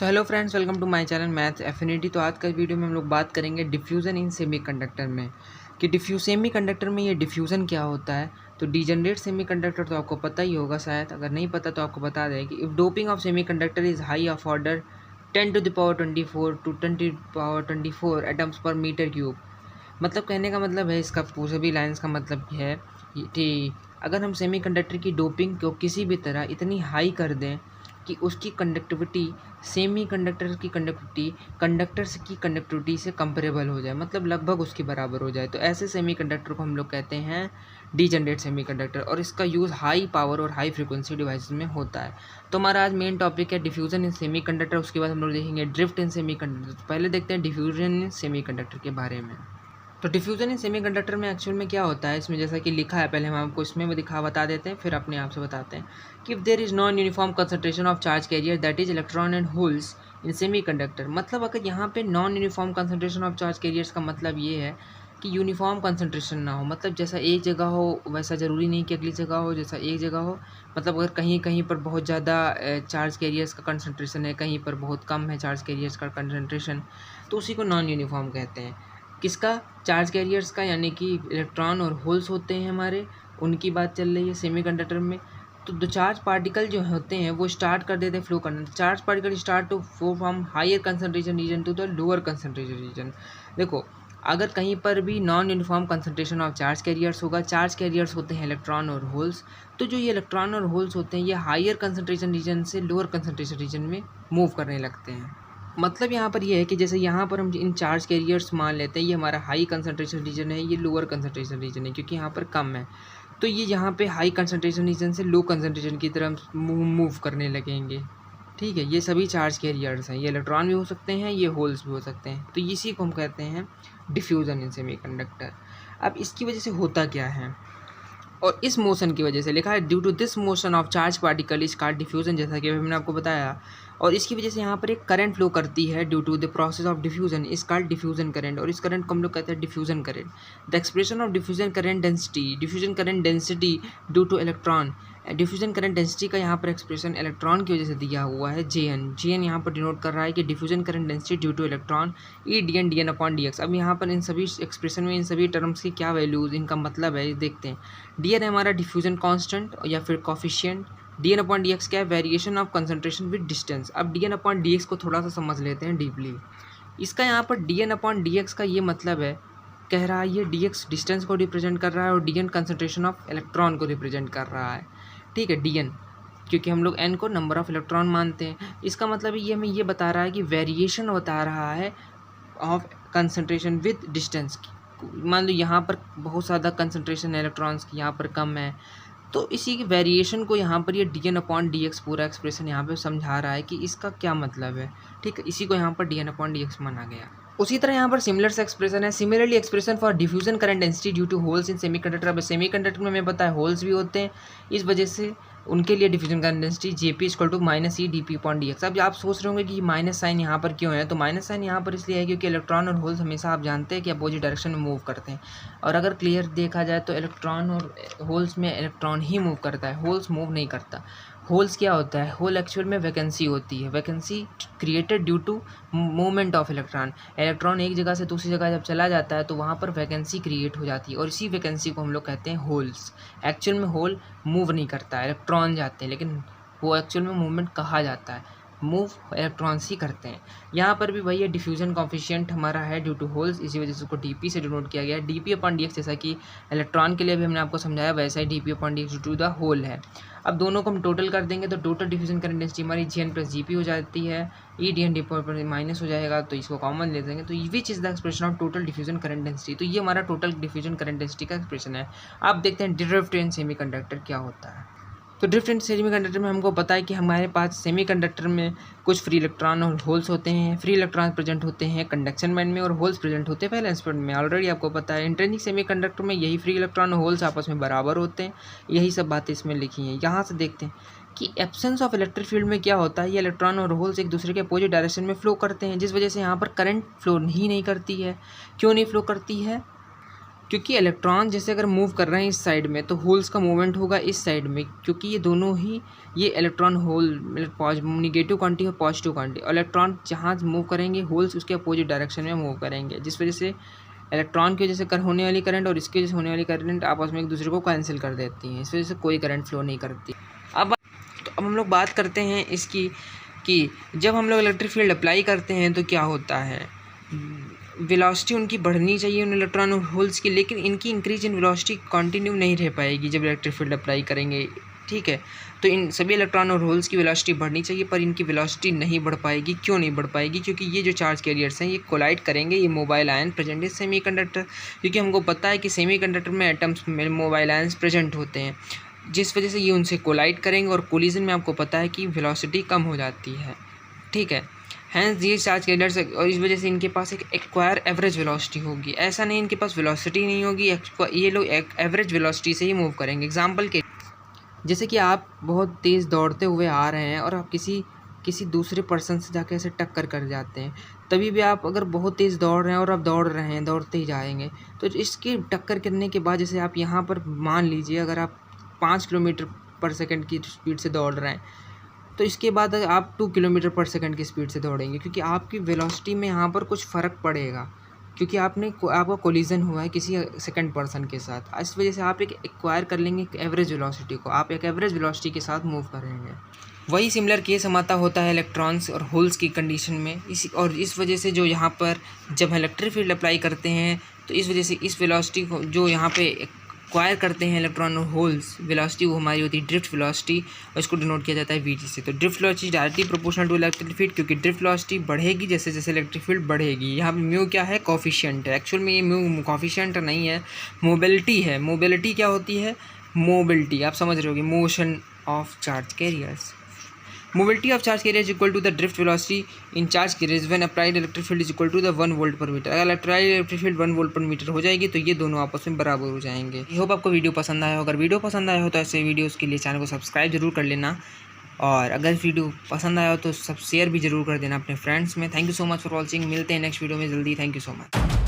So hello friends, welcome to my channel Maths Affinity. तो आज का वीडियो में हम लोग बात करेंगे डिफ्यूज़न इन सेमीकंडक्टर में कि सेमीकंडक्टर में ये डिफ्यूज़न क्या होता है। तो डीजनरेट सेमीकंडक्टर तो आपको पता ही होगा, शायद अगर नहीं पता तो आपको बता दें कि if doping of semiconductor is high of order 10⁻24 to 10⁻24 atoms per metre cube. मतलब कहने का मतलब है, इसका सभी लाइन्स का मतलब है कि अगर हम सेमीकंडक्टर की डोपिंग को किसी भी तरह इतनी हाई कर दें कि उसकी कंडक्टिविटी कंडक्टर्स की कंडक्टिविटी से कंपेरेबल हो जाए, मतलब लगभग उसके बराबर हो जाए, तो ऐसे सेमीकंडक्टर को हम लोग कहते हैं डीजनरेट सेमीकंडक्टर। और इसका यूज़ हाई पावर और हाई फ्रीक्वेंसी डिवाइसेस में होता है। तो हमारा आज मेन टॉपिक है डिफ्यूज़न इन सेमीकंडक्टर। उसके बाद हम लोग देखेंगे ड्रिफ्ट इन सेमीकंडक्टर। तो पहले देखते हैं डिफ्यूजन इन सेमीकंडक्टर के बारे में। तो डिफ्यूज़न इन सेमीकंडक्टर में एक्चुअल में क्या होता है, इसमें जैसा कि लिखा है, पहले हम आपको इसमें बता देते हैं, फिर अपने आप से बताते हैं कि if there is non uniform concentration of charge carrier that is electron and holes in semiconductor. मतलब अगर यहाँ पे non uniform concentration of charge carriers का मतलब ये है कि यूनिफॉर्म कंसंट्रेशन ना हो, मतलब जैसा एक जगह हो वैसा ज़रूरी नहीं कि अगली जगह हो जैसा एक जगह हो। मतलब अगर कहीं कहीं पर बहुत ज़्यादा चार्ज कैरियर्स का कंसंट्रेशन है, कहीं पर बहुत कम है चार्ज कैरियर्स का कंसंट्रेशन, तो उसी को नॉन यूनिफॉर्म कहते हैं। किसका? चार्ज कैरियर्स का, यानी कि इलेक्ट्रॉन और होल्स होते हैं हमारे, उनकी बात चल रही है सेमीकंडक्टर में। तो दो चार्ज पार्टिकल जो होते हैं वो स्टार्ट कर देते हैं फ्लो करना। Charge particle start to flow from higher concentration region to the lower concentration region. देखो, अगर कहीं पर भी non uniform concentration of charge carriers होगा, चार्ज कैरियर्स होते हैं इलेक्ट्रॉन और होल्स, तो जो ये इलेक्ट्रॉन और होल्स होते हैं ये हायर कंसंट्रेशन रीजन से लोअर कंसंट्रेशन रीजन में मूव करने लगते हैं। मतलब यहाँ पर ये है कि जैसे यहाँ पर हम इन चार्ज कैरियर्स मान लेते हैं, ये हमारा हाई कंसंट्रेशन रीजन है, ये लोअर कंसंट्रेशन रीजन है क्योंकि यहाँ पर कम है। तो ये यहाँ पे हाई कंसंट्रेशन रीजन से लो कंसंट्रेशन की तरफ मूव करने लगेंगे। ठीक है, ये सभी चार्ज कैरियर्स हैं, ये इलेक्ट्रॉन भी हो सकते हैं, ये होल्स भी हो सकते हैं। तो इसी को हम कहते हैं डिफ्यूज़न इन सेमीकंडक्टर। अब इसकी वजह से होता क्या है, और इस मोशन की वजह से लिखा है due to this motion of charge particle is called diffusion, जैसा कि अभी मैंने आपको बताया। और इसकी वजह से यहाँ पर एक करंट फ्लो करती है due to the process of diffusion is called diffusion current, और इस करंट को हम लोग कहते हैं diffusion current. The expression of diffusion current density due to electron. Diffusion current density का यहाँ पर एक्सप्रेशन इलेक्ट्रॉन की वजह से दिया हुआ है जे एन यहाँ पर डिनोट कर रहा है कि diffusion current density due to electron E D N upon D X. अब यहाँ पर इन सभी एक्सप्रेशन में इन सभी टर्म्स की क्या वैल्यूज़, इनका मतलब है, देखते हैं। डी एन है हमारा डिफ्यूजन कांस्टेंट या फिर coefficient. D N upon D X क्या है? Variation of concentration with distance. अब D N upon D X को थोड़ा सा समझ लेते हैं डीपली। इसका यहाँ पर D N upon D X का ये मतलब है, कह रहा है ये डी एक्स डिस्टेंस को रिप्रेजेंट कर रहा है और D N concentration of electron को रिप्रेजेंट कर रहा है। ठीक है, डी एन, क्योंकि हम लोग एन को नंबर ऑफ इलेक्ट्रॉन मानते हैं। इसका मतलब ये हमें ये बता रहा है कि वेरिएशन बता रहा है ऑफ कंसंट्रेशन विद डिस्टेंस की। मान लो यहाँ पर बहुत ज़्यादा कंसंट्रेशन है इलेक्ट्रॉन्स की, यहाँ पर कम है, तो इसी की वेरिएशन को यहाँ पर ये D N upon D X पूरा एक्सप्रेशन यहाँ पे समझा रहा है कि इसका क्या मतलब है। ठीक है, इसी को यहाँ पर D N upon D X माना गया। उसी तरह यहाँ पर सिमिलर से एक्सप्रेशन है, similarly expression for diffusion current density due to holes in semiconductor. अब सेमीकंडक्टर में हमें पता है होल्स भी होते हैं, इस वजह से उनके लिए diffusion current density JP equal to minus E D P upon D X. अब आप सोच रहे होंगे कि माइनस साइन यहाँ पर क्यों है, तो माइनस साइन यहाँ पर इसलिए है क्योंकि इलेक्ट्रॉन और होल्स हमेशा आप जानते हैं कि अपोजिट डायरेक्शन में मूव करते हैं। और अगर क्लियर देखा जाए तो इलेक्ट्रॉन और होल्स में इलेक्ट्रॉन ही मूव करता है, होल्स मूव नहीं करता। होल्स क्या होता है? होल एक्चुअल में वैकेंसी होती है, vacancy created due to movement of electron. Electron एक जगह से दूसरी जगह जब चला जाता है तो वहाँ पर वैकेंसी क्रिएट हो जाती है, और इसी वैकेंसी को हम लोग कहते हैं होल्स। एक्चुअल में होल मूव नहीं करता है, इलेक्ट्रॉन जाते हैं, लेकिन वो एक्चुअल में मूवमेंट कहा जाता है, मूव इलेक्ट्रॉन्स ही करते हैं। यहाँ पर भी वही है, डिफ्यूजन कॉफिशिएंट हमारा है ड्यू टू होल्स, इसी वजह से उसको डीपी से डिनोट किया गया है। डीपी अपॉन डी एक्स, जैसा कि इलेक्ट्रॉन के लिए भी हमने आपको समझाया, वैसा ही DP upon D X due to the hole है। अब दोनों को हम टोटल कर देंगे तो टोटल डिफ्यूजन करंट डेंसिटी हमारी G N plus G P हो जाती है, ई डी एन डी पर माइनस हो जाएगा, तो इसको कॉमन ले देंगे। तो which is the expression of total diffusion current density. तो ये हमारा टोटल डिफ्यूजन करंट डेंसिटी का एक्सप्रेशन है। आप देखते हैं ड्रिफ्ट इन सेमीकंडक्टर क्या होता है। तो ड्रिफ्ट इन सेमीकंडक्टर में हमको पता है कि हमारे पास सेमीकंडक्टर में कुछ फ्री इलेक्ट्रॉन और होल्स होते हैं। फ्री इलेक्ट्रॉन प्रेजेंट होते हैं कंडक्शन बैंड में और होल्स प्रेजेंट होते हैं वैलेंस बैंड में। ऑलरेडी आपको पता है इंट्रिंसिक सेमीकंडक्टर में यही फ्री इलेक्ट्रॉन और होल्स आपस में बराबर होते हैं, यही सब बातें इसमें लिखी हैं। यहाँ से देखते हैं कि एब्सेंस ऑफ इलेक्ट्रिक फील्ड में क्या होता है, ये इलेक्ट्रॉन और होल्स एक दूसरे के अपोजिट डायरेक्शन में फ्लो करते हैं, जिस वजह से यहाँ पर करंट फ्लो ही नहीं करती है। क्यों नहीं फ्लो करती है? क्योंकि इलेक्ट्रॉन जैसे अगर मूव कर रहे हैं इस साइड में तो होल्स का मूवमेंट होगा इस साइड में, क्योंकि ये दोनों ही ये इलेक्ट्रॉन होल निगेटिव क्वांटिटी और पॉजिटिव क्वांटिटी, इलेक्ट्रॉन जहाँ मूव करेंगे होल्स उसके अपोजिट डायरेक्शन में मूव करेंगे, जिस वजह से इलेक्ट्रॉन की वजह से होने वाली करंट और इसकी वजह से होने वाली करंट आपस में एक दूसरे को कैंसिल कर देती हैं, इस वजह से कोई करंट फ्लो नहीं करती। अब हम लोग बात करते हैं इसकी कि जब हम लोग इलेक्ट्रिक फील्ड अप्लाई करते हैं तो क्या होता है। वेलोसिटी उनकी बढ़नी चाहिए उन इलेक्ट्रॉन और होल्स की, लेकिन इनकी इंक्रीज इन वेलोसिटी कंटिन्यू नहीं रह पाएगी जब इलेक्ट्रिक फील्ड अप्लाई करेंगे, ठीक है। तो इन सभी इलेक्ट्रॉन और होल्स की वेलोसिटी बढ़नी चाहिए, पर इनकी वेलोसिटी नहीं बढ़ पाएगी। क्यों नहीं बढ़ पाएगी? क्योंकि ये जो चार्ज कैरियर्स हैं ये कोलाइड करेंगे, ये मोबाइल आयन प्रेजेंट है सेमीकंडक्टर, क्योंकि हमको पता है कि सेमीकंडक्टर में एटम्स में मोबाइल आयन्स प्रेजेंट होते हैं, जिस वजह से ये उनसे कोलाइड करेंगे और कोलिजन में आपको पता है कि वेलोसिटी कम हो जाती है, ठीक है। हैंस ये चार्ज कैरियर्स और इस वजह से इनके पास एक एक्वायर एवरेज वेलोसिटी होगी। ऐसा नहीं इनके पास वेलोसिटी नहीं होगी, ये लोग एवरेज वेलोसिटी से ही मूव करेंगे। एग्जांपल के जैसे कि आप बहुत तेज़ दौड़ते हुए आ रहे हैं और आप किसी दूसरे पर्सन से जाके ऐसे टक्कर कर जाते हैं, तभी भी आप अगर बहुत तेज़ दौड़ रहे हैं और आप दौड़ रहे हैं, दौड़ते ही जाएंगे, तो इसकी टक्कर करने के बाद जैसे आप यहाँ पर मान लीजिए अगर आप 5 किलोमीटर पर सेकंड की स्पीड से दौड़ रहे हैं, तो इसके बाद आप 2 किलोमीटर पर सेकंड की स्पीड से दौड़ेंगे, क्योंकि आपकी वेलोसिटी में यहाँ पर कुछ फ़र्क पड़ेगा, क्योंकि आपका कोलिजन हुआ है किसी सेकंड पर्सन के साथ। इस वजह से आप एक एक्वायर कर लेंगे एक एवरेज वेलोसिटी को, आप एक एवरेज वेलोसिटी के साथ मूव करेंगे। वही सिमिलर केस हमारा होता है इलेक्ट्रॉन्स और होल्स की कंडीशन में। इस वजह से जो यहाँ पर जब हम इलेक्ट्रिक फील्ड अप्लाई करते हैं तो इस वजह से इस वेलोसिटी को जो यहाँ पे एक्वायर करते हैं इलेक्ट्रॉन और होल्स, वेलोसिटी वो हमारी होती है ड्रिफ्ट वेलोसिटी, और इसको डिनोट किया जाता है वीटी से। तो drift velocity directly proportional to electric field, क्योंकि ड्रिफ्ट वेलोसिटी बढ़ेगी जैसे जैसे इलेक्ट्रिक फील्ड बढ़ेगी। यहाँ पे म्यू क्या है? कोफिशिएंट है। एक्चुअल में ये म्यू कोफिशिएंट नहीं है, मोबिलिटी है। मोबिलिटी क्या होती है? मोबिलिटी आप समझ रहे होगे, motion of charge carriers. Mobility of charge carrier is equal to the drift velocity in charge carriers when applied electric field is equal to the 1 volt per meter। अगर applied electric field 1 volt per meter हो जाएगी तो ये दोनों आपस में बराबर हो जाएंगे। आई होप आपको वीडियो पसंद आया हो। अगर वीडियो पसंद आया हो तो ऐसे वीडियोस के लिए चैनल को सब्सक्राइब जरूर कर लेना, और अगर वीडियो पसंद आया हो तो सब शेयर भी जरूर कर देना अपने फ्रेंड्स में। Thank you so much for watching. मिलते हैं नेक्स्ट वीडियो में जल्दी। Thank you so much.